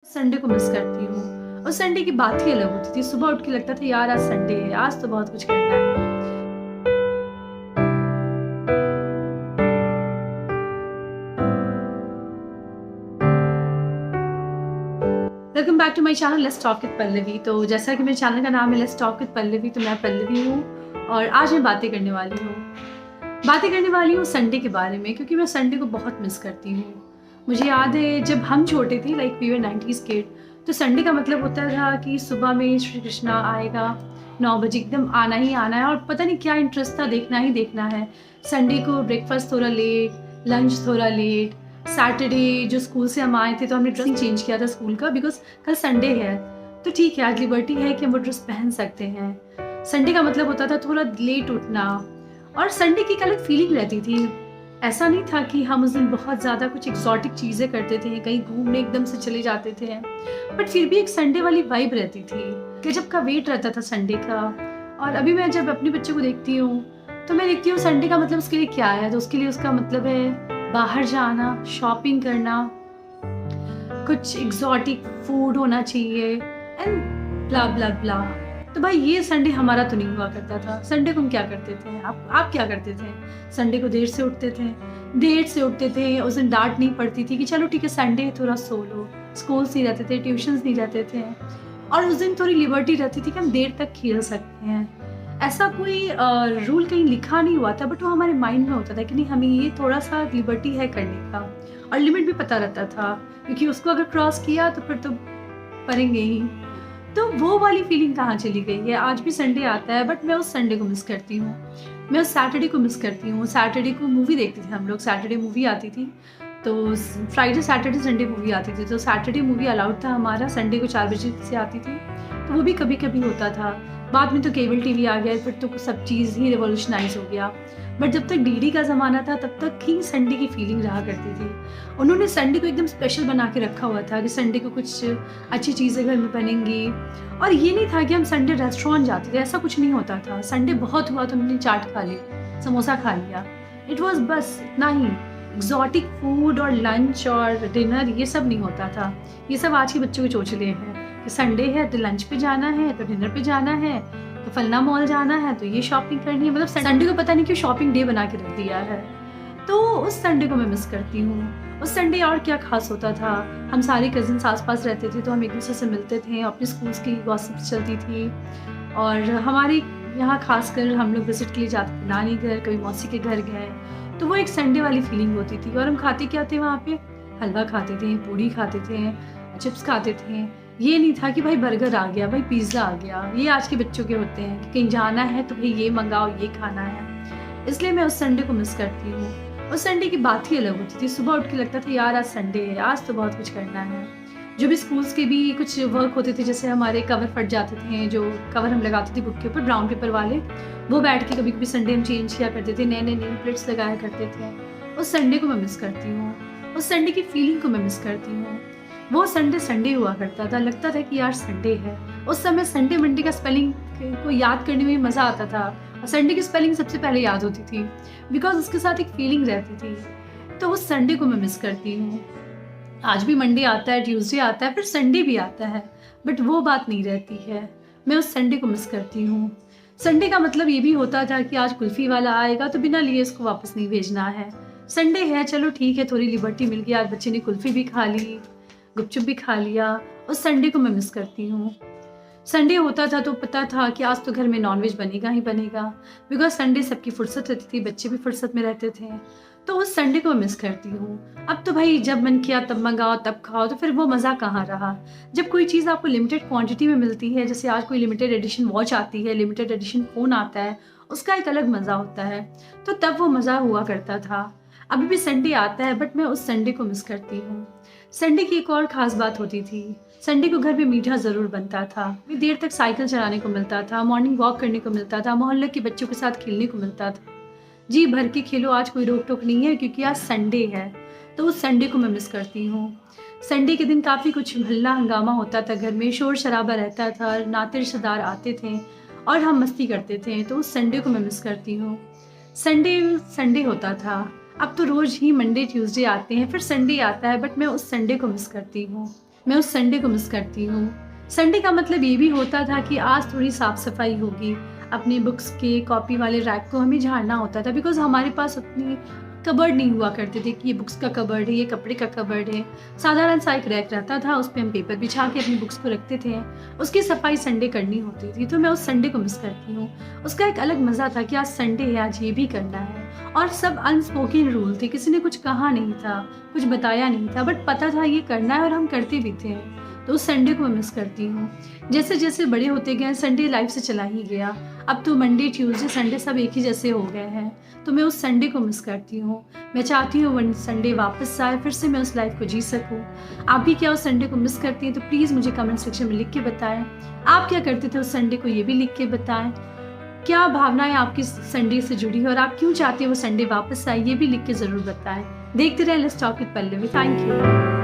Sunday को miss करती हूँ और संडे की बात ही अलग होती थी। सुबह उठ के लगता था यार आज संडे है, आज तो बहुत कुछ करना है। Welcome back to my channel let's talk with Pallavi. तो जैसा कि मेरे चैनल का नाम है लेट्स टॉक विद पल्लवी, तो मैं पल्लवी हूँ और आज मैं बातें करने वाली हूँ संडे के बारे में, क्योंकि मैं संडे को बहुत मिस करती हूँ। मुझे याद है जब हम छोटे थे, like we were 90s kid, तो संडे का मतलब होता था कि सुबह में श्री कृष्णा आएगा 9 बजे, एकदम आना ही आना है। और पता नहीं क्या इंटरेस्ट था, देखना ही देखना है। संडे को ब्रेकफास्ट थोड़ा लेट, लंच थोड़ा लेट। सैटरडे जो स्कूल से हम आए थे तो हमने ड्रेस चेंज किया था स्कूल का, बिकॉज कल संडे है तो ठीक है, आज लिबर्टी है कि हम वो ड्रेस पहन सकते हैं। संडे का मतलब होता था थोड़ा लेट उठना, और संडे की एक अलग फीलिंग रहती थी। ऐसा नहीं था कि हम उस दिन बहुत ज़्यादा कुछ एक्सॉटिक चीज़ें करते थे, कहीं घूमने एकदम से चले जाते थे, बट फिर भी एक संडे वाली वाइब रहती थी, गजब का वेट रहता था संडे का। और अभी मैं जब अपने बच्चे को देखती हूँ तो मैं देखती हूँ संडे का मतलब उसके लिए क्या है। तो उसके लिए उसका मतलब है बाहर जाना, शॉपिंग करना, कुछ एग्जॉटिक फूड होना चाहिए एंड ब्ला ब्ला ब्ला। तो भाई ये संडे हमारा तो नहीं हुआ करता था। संडे को हम क्या करते थे, आप क्या करते थे? संडे को देर से उठते थे। उस दिन डांट नहीं पड़ती थी कि चलो ठीक है संडे है थोड़ा सो लो। स्कूल्स नहीं रहते थे, ट्यूशन्स नहीं रहते थे, और उस दिन थोड़ी लिबर्टी रहती थी कि हम देर तक खेल सकते हैं। ऐसा कोई रूल कहीं लिखा नहीं हुआ था, बट वो हमारे माइंड में होता था कि नहीं हमें ये थोड़ा सा लिबर्टी है करने का, और लिमिट भी पता रहता था, क्योंकि उसको अगर क्रॉस किया तो फिर तो पड़ेंगे ही। तो वो वाली फीलिंग कहाँ चली गई है? आज भी संडे आता है बट मैं उस संडे को मिस करती हूँ। मैं उस सैटरडे को मिस करती हूँ। सैटरडे को मूवी देखते थे हम लोग, सैटरडे मूवी आती थी, तो फ्राइडे सैटरडे संडे मूवी आती थी। तो सैटरडे मूवी अलाउड था हमारा, संडे को 4 बजे से आती थी, तो वो भी कभी कभी होता था। बाद में तो केबल टीवी आ गया, फिर तो सब चीज़ ही रिवॉल्यूशनाइज हो गया। बट जब तक डीडी का ज़माना था तब तक ही संडे की फीलिंग रहा करती थी। उन्होंने संडे को एकदम स्पेशल बना के रखा हुआ था कि संडे को कुछ अच्छी चीज़ें घर में बनेंगी। और ये नहीं था कि हम संडे रेस्टोरेंट जाते थे, ऐसा कुछ नहीं होता था। संडे बहुत हुआ तो हमने चाट खा ली, समोसा खा लिया, इट वॉज बस इतना ही। एग्जॉटिक फूड और लंच और डिनर ये सब नहीं होता था। ये सब आज के बच्चों के चोचले हैं कि संडे है तो लंच पे जाना है, तो डिनर पे जाना है, तो फलना मॉल जाना है, तो ये शॉपिंग करनी है। मतलब संडे को पता नहीं क्यों शॉपिंग डे बना के रख दिया है। तो उस संडे को मैं मिस करती हूँ। उस संडे और क्या खास होता था, हम सारे कजिन्स आस पास रहते थे तो हम एक दूसरे से मिलते थे, अपने स्कूल्स की गॉसिप्स चलती थी, और हमारे यहाँ खासकर हम लोग विजिट के लिए जाते थे नानी घर, कभी मौसी के घर गए, तो वो एक संडे वाली फीलिंग होती थी। और हम खाते क्या थे वहाँ पे? हलवा खाते थे, पूड़ी खाते थे, चिप्स खाते थे। ये नहीं था कि भाई बर्गर आ गया, भाई पिज़्ज़ा आ गया। ये आज के बच्चों के होते हैं कि कहीं जाना है तो भाई ये मंगाओ, ये खाना है। इसलिए मैं उस संडे को मिस करती हूँ। उस संडे की बात ही अलग होती थी। सुबह उठ के लगता था यार आज संडे है, आज तो बहुत कुछ करना है। जो भी स्कूल्स के भी कुछ वर्क होते थे, जैसे हमारे कवर फट जाते थे, जो कवर हम लगाते थे बुक के ऊपर ब्राउन पेपर वाले, वो बैठ के कभी कभी संडे हम चेंज किया करते थे, नए नए नेम प्लेट्स लगाया करते थे। उस संडे को मैं मिस करती हूँ। उस संडे की फीलिंग को मैं मिस करती हूँ। वो संडे संडे हुआ करता था, लगता था कि यार संडे है। उस समय संडे मंडे का स्पेलिंग को याद करने में मज़ा आता था, और संडे की स्पेलिंग सबसे पहले याद होती थी, बिकॉज उसके साथ एक फीलिंग रहती थी। तो उस संडे को मैं मिस करती हूँ। आज भी मंडे आता है, ट्यूसडे आता है, फिर संडे भी आता है, बट वो बात नहीं रहती है। मैं उस संडे को मिस करती हूँ। संडे का मतलब ये भी होता था कि आज कुल्फ़ी वाला आएगा तो बिना लिए इसको वापस नहीं भेजना है। संडे है, चलो ठीक है, थोड़ी लिबर्टी मिल गई, आज बच्चे ने कुल्फ़ी भी खा ली, गुपचुप भी खा लिया। उस संडे को मैं मिस करती हूँ। संडे होता था तो पता था कि आज तो घर में नॉनवेज बनेगा ही बनेगा, बिकॉज संडे सबकी फुर्सत रहती थी, बच्चे भी फुर्सत में रहते थे। तो उस संडे को मैं मिस करती हूँ। अब तो भाई जब मन किया तब मंगाओ तब खाओ, तो फिर वो मज़ा कहाँ रहा। जब कोई चीज़ आपको लिमिटेड क्वांटिटी में मिलती है, जैसे आज कोई लिमिटेड एडिशन वॉच आती है, लिमिटेड एडिशन फ़ोन आता है, उसका एक अलग मज़ा होता है, तो तब वो मज़ा हुआ करता था। अभी भी संडे आता है बट मैं उस संडे को मिस करती हूँ। संडे की एक और ख़ास बात होती थी, संडे को घर में मीठा ज़रूर बनता था। देर तक साइकिल चलाने को मिलता था, मॉर्निंग वॉक करने को मिलता था, मोहल्ले के बच्चों के साथ खेलने को मिलता था। जी भर के खेलो, आज कोई रोक टोक नहीं है, क्योंकि आज संडे है। तो उस संडे को मैं मिस करती हूँ। संडे के दिन काफ़ी कुछ हल्ला हंगामा होता था, घर में शोर शराबा रहता था, नाते रिश्तेदार आते थे और हम मस्ती करते थे। तो उस संडे को मैं मिस करती हूँ। संडे संडे होता था, अब तो रोज़ ही मंडे ट्यूसडे आते हैं, फिर संडे आता है, बट मैं उस संडे को मिस करती हूँ। मैं उस संडे को मिस करती हूँ। संडे का मतलब ये भी होता था कि आज थोड़ी साफ़ सफाई होगी। अपने बुक्स के कॉपी वाले रैक को हमें झाड़ना होता था, बिकॉज़ हमारे पास उतनी कबर्ड नहीं हुआ करते थे कि ये बुक्स का कबर्ड है, ये कपड़े का कबर्ड है। साधारण सा एक रैक रहता था, उस पे हम पेपर बिछा के अपनी बुक्स को रखते थे। उसकी सफाई संडे करनी होती थी, तो मैं उस संडे को मिस करती हूँ। उसका एक अलग मज़ा था कि आज संडे है, आज ये भी करना है। और सब अनस्पोकन रूल थे, किसी ने कुछ कहा नहीं था, कुछ बताया नहीं था, बट पता था ये करना है और हम करते भी थे। तो उस संडे को मैं मिस करती हूँ। जैसे जैसे बड़े होते गए संडे लाइफ से चला ही गया। अब तो मंडे, ट्यूसडे, संडे सब एक ही जैसे हो गए हैं, तो मैं उस संडे को मिस करती हूँ। मैं चाहती हूँ वो संडे वापस आए, फिर से मैं उस लाइफ को जी सकूँ। आप भी क्या उस संडे को मिस करती हैं? तो प्लीज़ मुझे कमेंट सेक्शन में लिख के बताएं। आप क्या करते थे उस संडे को, ये भी लिख के बताएं। क्या भावनाएं आपकी संडे से जुड़ी है और आप क्यों चाहते हैं वो संडे वापस आए, ये भी लिख के ज़रूर बताएं। देखते रहें let's talk with Pallavi. Thank you.